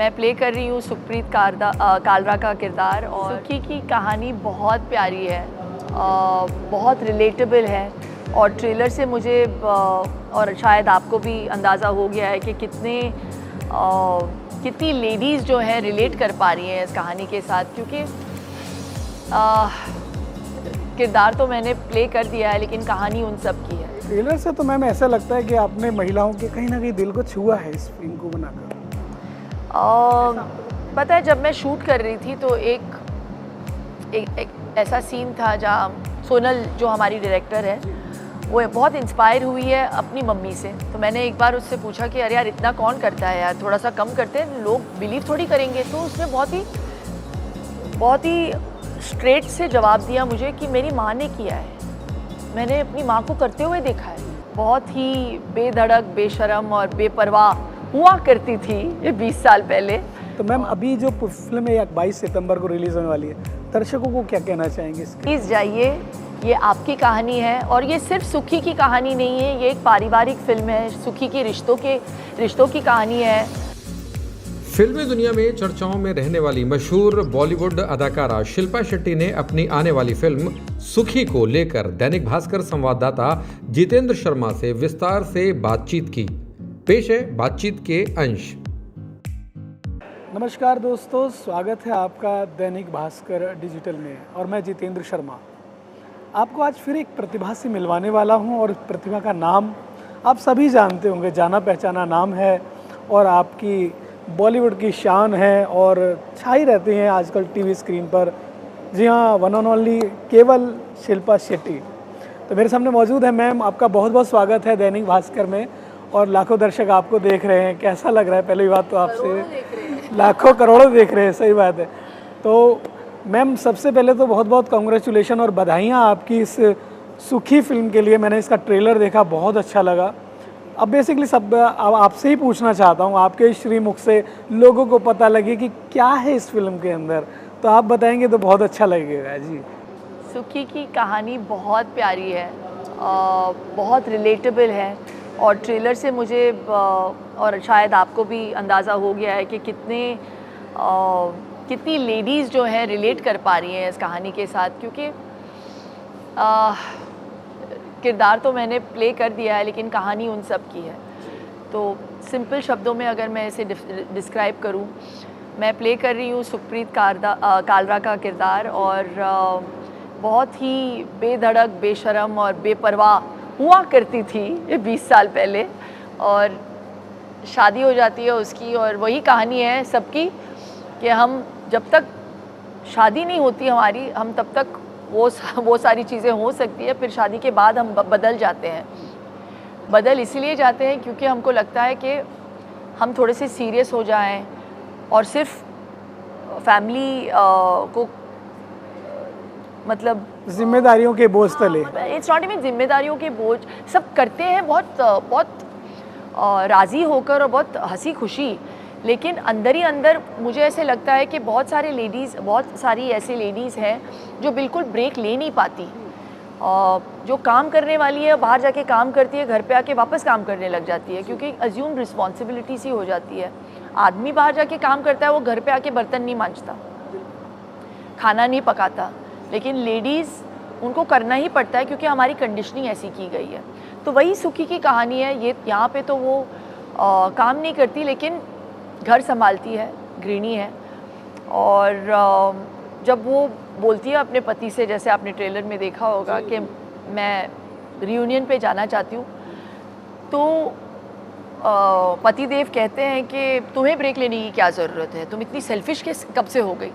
मैं प्ले कर रही हूँ सुप्रीत कालरा का किरदार। और सुखी की कहानी बहुत प्यारी है, बहुत रिलेटेबल है। और ट्रेलर से मुझे और शायद आपको भी अंदाज़ा हो गया है कि कितनी लेडीज़ जो हैं रिलेट कर पा रही हैं इस कहानी के साथ, क्योंकि किरदार तो मैंने प्ले कर दिया है लेकिन कहानी उन सब की है। ट्रेलर से तो मैम ऐसा लगता है कि आपने महिलाओं के कहीं ना कहीं दिल को छुआ है इस फिल्म को बनाकर। पता है, जब मैं शूट कर रही थी तो एक ऐसा सीन था जहाँ सोनल जो हमारी डायरेक्टर है वो बहुत इंस्पायर हुई है अपनी मम्मी से। तो मैंने एक बार उससे पूछा कि अरे यार इतना कौन करता है यार, थोड़ा सा कम करते हैं, लोग बिलीव थोड़ी करेंगे। तो उसने बहुत ही स्ट्रेट से जवाब दिया मुझे कि मेरी माँ ने किया है, मैंने अपनी माँ को करते हुए देखा है। बहुत ही बेधड़क, बेशर्म और बेपरवाह हुआ करती थी ये 20 साल पहले। तो मैम अभी जो फिल्म है 22 सितंबर को रिलीज होने वाली है, दर्शकों को क्या कहना चाहेंगे इसके? प्लीज़ जाइए, ये आपकी कहानी है। और ये सिर्फ सुखी की कहानी नहीं है, ये एक पारिवारिक फिल्म है। सुखी की रिश्तों की कहानी है। फिल्मी दुनिया में चर्चाओं में रहने वाली मशहूर बॉलीवुड अदाकारा शिल्पा शेट्टी ने अपनी आने वाली फिल्म सुखी को लेकर दैनिक भास्कर संवाददाता जितेंद्र शर्मा से विस्तार से बातचीत की। पेश है बातचीत के अंश। नमस्कार दोस्तों, स्वागत है आपका दैनिक भास्कर डिजिटल में और मैं जितेंद्र शर्मा। आपको आज फिर एक प्रतिभा से मिलवाने वाला हूं और प्रतिभा का नाम आप सभी जानते होंगे, जाना पहचाना नाम है और आपकी बॉलीवुड की शान है और छाई रहती हैं आजकल टीवी स्क्रीन पर। जी हाँ, वन एंड ओनली केवल शिल्पा शेट्टी। तो मेरे सामने मौजूद है मैम, आपका बहुत बहुत स्वागत है दैनिक भास्कर में और लाखों दर्शक आपको देख रहे हैं। कैसा लग रहा है? पहली बात तो आपसे, लाखों करोड़ों देख रहे हैं, सही बात है। तो मैम सबसे पहले तो बहुत बहुत कांग्रेचुलेशन और बधाइयाँ आपकी इस सुखी फिल्म के लिए। मैंने इसका ट्रेलर देखा, बहुत अच्छा लगा। अब बेसिकली सब आपसे ही पूछना चाहता हूँ, आपके श्रीमुख से लोगों को पता लगे कि क्या है इस फिल्म के अंदर, तो आप बताएंगे तो बहुत अच्छा लगेगा जी। सुखी की कहानी बहुत प्यारी है, बहुत रिलेटेबल है। और ट्रेलर से मुझे और शायद आपको भी अंदाज़ा हो गया है कि कितनी लेडीज़ जो हैं रिलेट कर पा रही हैं इस कहानी के साथ, क्योंकि किरदार तो मैंने प्ले कर दिया है लेकिन कहानी उन सब की है। तो सिंपल शब्दों में अगर मैं इसे डिस्क्राइब करूं, मैं प्ले कर रही हूँ सुप्रीत कालरा का किरदार। और बहुत ही बेधड़क, बेशर्म और बेपरवाह हुआ करती थी ये 20 साल पहले, और शादी हो जाती है उसकी। और वही कहानी है सबकी कि हम जब तक शादी नहीं होती हमारी, हम तब तक वो सारी चीज़ें हो सकती है, फिर शादी के बाद हम बदल जाते हैं। बदल इसलिए जाते हैं क्योंकि हमको लगता है कि हम थोड़े से सीरियस हो जाएं और सिर्फ फैमिली को मतलब जिम्मेदारियों के बोझ तले। इट्स नॉट इवन जिम्मेदारियों के बोझ, सब करते हैं बहुत राज़ी होकर और बहुत हंसी खुशी, लेकिन अंदर ही अंदर मुझे ऐसे लगता है कि बहुत सारी ऐसी लेडीज़ हैं जो बिल्कुल ब्रेक ले नहीं पाती। जो काम करने वाली है बाहर जाके काम करती है, घर पे आके वापस काम करने लग जाती है, क्योंकि अज्यूम रिस्पॉन्सिबिलिटी सी हो जाती है। आदमी बाहर जाके काम करता है, वो घर पे आके बर्तन नहीं मांजता, खाना नहीं पकाता, लेकिन लेडीज़ उनको करना ही पड़ता है क्योंकि हमारी कंडीशनिंग ऐसी की गई है। तो वही सुखी की कहानी है। ये यहाँ पे तो वो काम नहीं करती लेकिन घर संभालती है, गृहिणी है। और जब वो बोलती है अपने पति से, जैसे आपने ट्रेलर में देखा होगा कि मैं रियूनियन पे जाना चाहती हूँ, तो पतिदेव कहते हैं कि तुम्हें ब्रेक लेने की क्या ज़रूरत है, तुम इतनी सेल्फिश कब से हो गई।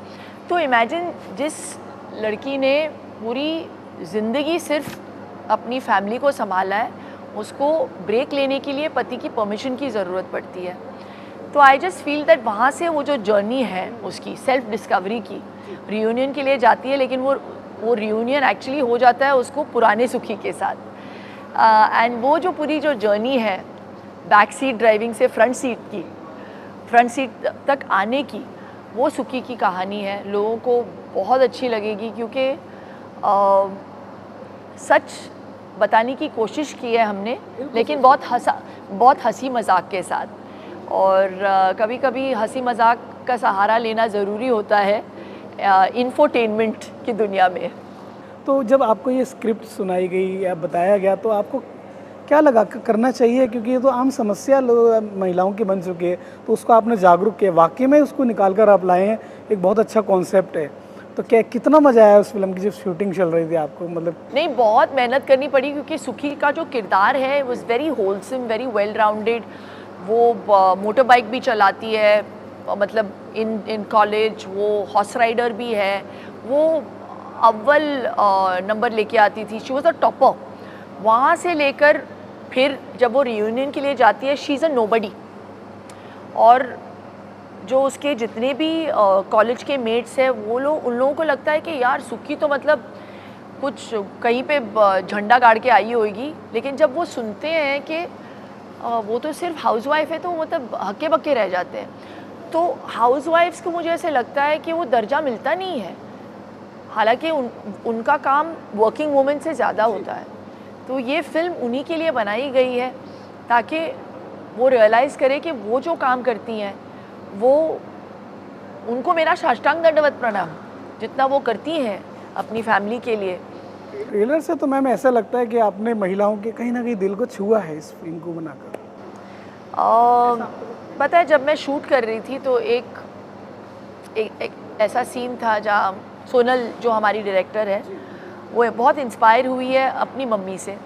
तो इमेजिन, जिस लड़की ने पूरी ज़िंदगी सिर्फ अपनी फैमिली को संभाला है, उसको ब्रेक लेने के लिए पति की परमिशन की ज़रूरत पड़ती है। तो आई जस्ट फील दैट वहाँ से वो जो जर्नी है उसकी सेल्फ डिस्कवरी की, रियूनियन के लिए जाती है, लेकिन वो रियूनियन एक्चुअली हो जाता है उसको पुराने सुखी के साथ। एंड वो जो पूरी जो जर्नी है बैक सीट ड्राइविंग से फ्रंट सीट तक आने की, वो सुखी की कहानी है। लोगों को बहुत अच्छी लगेगी क्योंकि सच बताने की कोशिश की है हमने, लेकिन बहुत हंसी मजाक के साथ। और कभी कभी हंसी मजाक का सहारा लेना ज़रूरी होता है इंफोटेनमेंट की दुनिया में। तो जब आपको ये स्क्रिप्ट सुनाई गई या बताया गया तो आपको क्या लगा करना चाहिए, क्योंकि ये तो आम समस्या महिलाओं की बन चुकी है, तो उसको आपने जागरूक किया, वाकई में उसको निकाल कर आप लाए हैं, एक बहुत अच्छा कॉन्सेप्ट है। तो क्या कितना मज़ा आया उस फिल्म की जब शूटिंग चल रही थी आपको? मतलब नहीं, बहुत मेहनत करनी पड़ी क्योंकि सुखी का जो किरदार है was very wholesome, very well rounded. वो मोटर बाइक भी चलाती है, मतलब इन कॉलेज वो हॉर्स राइडर भी है, वो अव्वल नंबर लेके आती थी, शी वॉज अ टॉपर। वहाँ से लेकर फिर जब वो रियूनियन के लिए जाती है, शी इज़ अ नोबडी। और जो उसके जितने भी कॉलेज के मेट्स हैं वो लोग, उन लोगों को लगता है कि यार सुखी तो मतलब कुछ कहीं पे झंडा गाड़ के आई होगी, लेकिन जब वो सुनते हैं कि वो तो सिर्फ हाउसवाइफ है तो मतलब हक्के बक्के रह जाते हैं। तो हाउसवाइफ्स को मुझे ऐसे लगता है कि वो दर्जा मिलता नहीं है, हालांकि उनका काम वर्किंग वुमेन से ज़्यादा होता है। तो ये फिल्म उन्हीं के लिए बनाई गई है ताकि वो रियलाइज़ करे कि वो जो काम करती हैं वो, उनको मेरा साष्टांग दंडवत प्रणाम, जितना वो करती हैं अपनी फैमिली के लिए। ट्रेलर से तो मैम ऐसा लगता है कि आपने महिलाओं के कहीं ना कहीं दिल को छुआ है इस फिल्म को बनाकर। पता है, जब मैं शूट कर रही थी तो एक ऐसा सीन था जहाँ सोनल जो हमारी डायरेक्टर है वो बहुत इंस्पायर हुई है अपनी मम्मी से,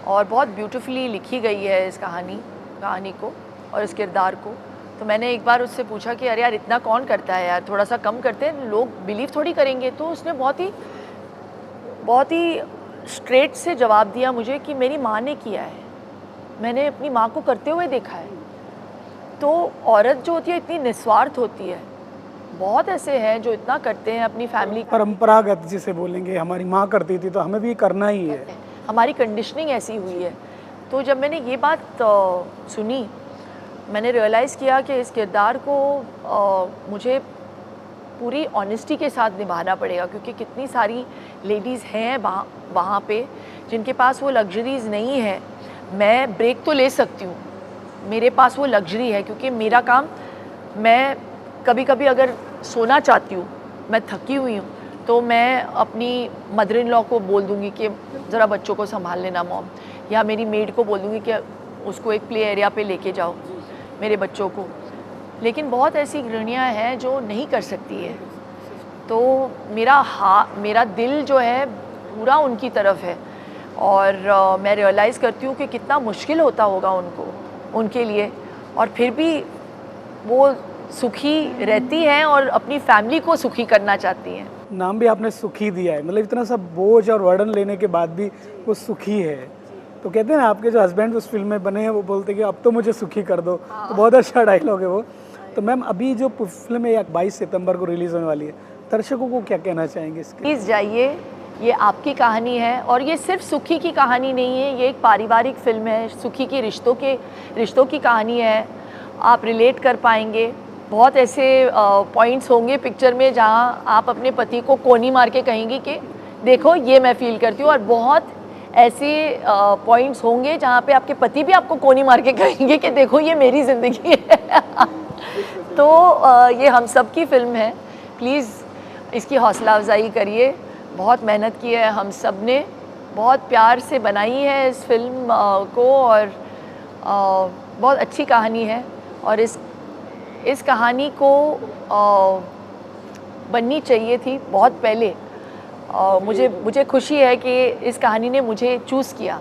और बहुत ब्यूटीफुली लिखी गई है इस कहानी को और इस किरदार को। तो मैंने एक बार उससे पूछा कि अरे यार इतना कौन करता है यार, थोड़ा सा कम करते हैं, लोग बिलीव थोड़ी करेंगे। तो उसने बहुत ही स्ट्रेट से जवाब दिया मुझे कि मेरी माँ ने किया है, मैंने अपनी माँ को करते हुए देखा है। तो औरत जो होती है इतनी निस्वार्थ होती है, बहुत ऐसे हैं जो इतना करते हैं अपनी फैमिली। परंपरागत जिसे बोलेंगे, हमारी माँ करती थी तो हमें भी करना ही है, हमारी कंडीशनिंग ऐसी हुई है। तो जब मैंने ये बात सुनी, मैंने रियलाइज़ किया कि इस किरदार को मुझे पूरी ऑनेस्टी के साथ निभाना पड़ेगा, क्योंकि कितनी सारी लेडीज़ हैं वहाँ पे जिनके पास वो लग्जरीज़ नहीं है। मैं ब्रेक तो ले सकती हूँ, मेरे पास वो लग्जरी है क्योंकि मेरा काम, मैं कभी कभी अगर सोना चाहती हूँ, मैं थकी हुई हूँ, तो मैं अपनी मदर इन लॉ को बोल दूँगी कि ज़रा बच्चों को संभाल लेना मॉम, या मेरी मेड को बोल दूँगी कि उसको एक प्ले एरिया पे लेके जाओ मेरे बच्चों को। लेकिन बहुत ऐसी गृहिणियाँ हैं जो नहीं कर सकती है, तो मेरा दिल जो है पूरा उनकी तरफ है। और मैं रियलाइज़ करती हूँ कि कितना मुश्किल होता होगा उनके लिए, और फिर भी वो सुखी रहती हैं और अपनी फैमिली को सुखी करना चाहती हैं। नाम भी आपने सुखी दिया है, मतलब इतना सब बोझ और वर्डन लेने के बाद भी वो सुखी है। तो कहते हैं ना, आपके जो हस्बैंड उस फिल्म में बने हैं वो बोलते हैं कि अब तो मुझे सुखी कर दो। तो बहुत अच्छा डायलॉग है वो। तो मैम अभी जो फिल्म है 22 सितंबर को रिलीज़ होने वाली है, दर्शकों को क्या कहना चाहेंगे इसके? प्लीज़ जाइए, ये आपकी कहानी है, और ये सिर्फ सुखी की कहानी नहीं है, ये एक पारिवारिक फिल्म है। सुखी की रिश्तों की कहानी है, आप रिलेट कर पाएंगे। बहुत ऐसे पॉइंट्स होंगे पिक्चर में जहाँ आप अपने पति को कोनी मार के कहेंगी कि देखो ये मैं फील करती हूँ, और बहुत ऐसे पॉइंट्स होंगे जहाँ पे आपके पति भी आपको कोनी मार के कहेंगे कि देखो ये मेरी ज़िंदगी है। तो ये हम सब की फिल्म है, प्लीज़ इसकी हौसला अफजाई करिए। बहुत मेहनत की है हम सब ने, बहुत प्यार से बनाई है इस फिल्म को, और बहुत अच्छी कहानी है। और इस कहानी को बननी चाहिए थी बहुत पहले। मुझे खुशी है कि इस कहानी ने मुझे चूज़ किया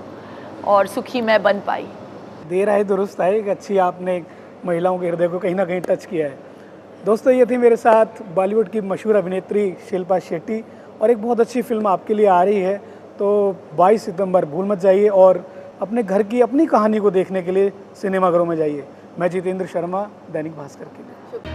और सुखी मैं बन पाई। देर आए दुरुस्त आए, एक अच्छी आपने महिलाओं के हृदय को कहीं ना कहीं टच किया है। दोस्तों, ये थी मेरे साथ बॉलीवुड की मशहूर अभिनेत्री शिल्पा शेट्टी, और एक बहुत अच्छी फिल्म आपके लिए आ रही है। तो 22 सितंबर भूल मत जाइए, और अपने घर की अपनी कहानी को देखने के लिए सिनेमाघरों में जाइए। मैं जितेंद्र शर्मा, दैनिक भास्कर के लिए।